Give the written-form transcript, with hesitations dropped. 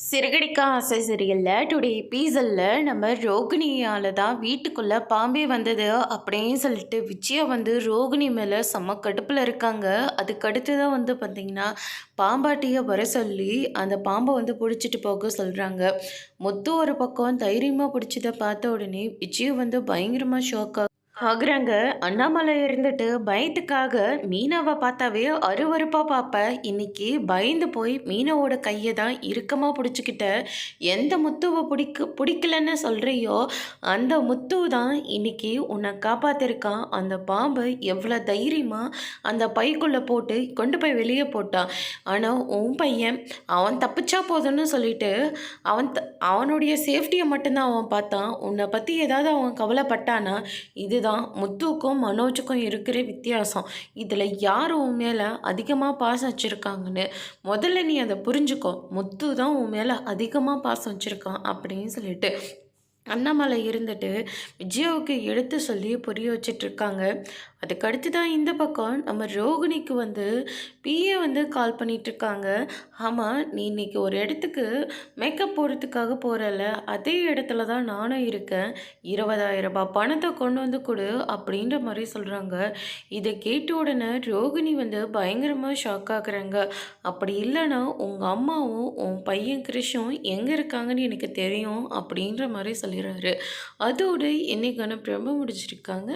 சிறகடிக்க ஆசை சீரியலில் டுடே எபிசோடில் நம்ம ரோகிணியால் தான் வீட்டுக்குள்ளே பாம்பே வந்தது அப்படின்னு சொல்லிட்டு விஜயா ரோகிணி மேலே செம்ம கடுப்பில் இருக்காங்க. அதுக்கடுத்து தான் பார்த்திங்கன்னா பாம்பாட்டியை வர சொல்லி அந்த பாம்பை பிடிச்சிட்டு போக சொல்கிறாங்க. மொத்தம் ஒரு பக்கம் தைரியமாக பிடிச்சதை பார்த்த உடனே விஜயா பயங்கரமாக ஷாக்காக ஆகுறாங்க. அண்ணாமலை இருந்துட்டு பயத்துக்காக மீனாவை பார்த்தாவே அருவருப்பாக பார்ப்பேன். இன்னைக்கு பயந்து போய் மீனாவோட கையை தான் இறுக்கமாக பிடிச்சிக்கிட்ட. எந்த முத்துவை பிடிக்கலன்னு சொல்கிறியோ அந்த முத்து தான் இன்னைக்கு உன்னை காப்பாற்றிருக்கான். அந்த பாம்பை எவ்வளோ தைரியமாக அந்த பைக்குள்ளே போட்டு கொண்டு போய் வெளியே போட்டான். ஆனால் உன் பையன் அவன் தப்பிச்சா போதும்னு சொல்லிட்டு அவனுடைய சேஃப்டியை மட்டும்தான் அவன் பார்த்தான். உன்னை பற்றி ஏதாவது அவன் கவலைப்பட்டானா இதுதான் முத்துக்கும் மனோஜுக்கும் இருக்கிற வித்தியாசம். இதில் யார் உன் மேலே அதிகமாக பாசம் வச்சுருக்காங்கன்னு முதல்ல நீ அதை புரிஞ்சுக்கோ. முத்து தான் உன் மேலே அதிகமாக பாசம் வச்சுருக்கான் அப்படின்னு சொல்லிட்டு அண்ணாமலை இருந்துட்டு விஜயாவுக்கு எடுத்து சொல்லி புரிய வச்சிட்ருக்காங்க. அதுக்கடுத்து தான் இந்த பக்கம் நம்ம ரோகிணிக்கு பிஏ கால் பண்ணிகிட்ருக்காங்க. ஆமாம், நீ இன்றைக்கி ஒரு இடத்துக்கு மேக்கப் போடுறதுக்காக போகிறல, அதே இடத்துல தான் நானும் இருக்கேன். 20,000 ரூபாய் பணத்தை கொண்டு கொடு அப்படின்ற மாதிரி சொல்கிறாங்க. இதை கேட்ட உடனே ரோகிணி பயங்கரமாக ஷாக் ஆகுறாங்க. அப்படி இல்லைன்னா உங்கள் அம்மாவும் உன் பையன் கிருஷும் எங்கே இருக்காங்கன்னு எனக்கு தெரியும் அப்படின்ற மாதிரி சொல்லிடுறாரு. அதோடு இன்னைக்கான பிரபு முடிச்சிருக்காங்க.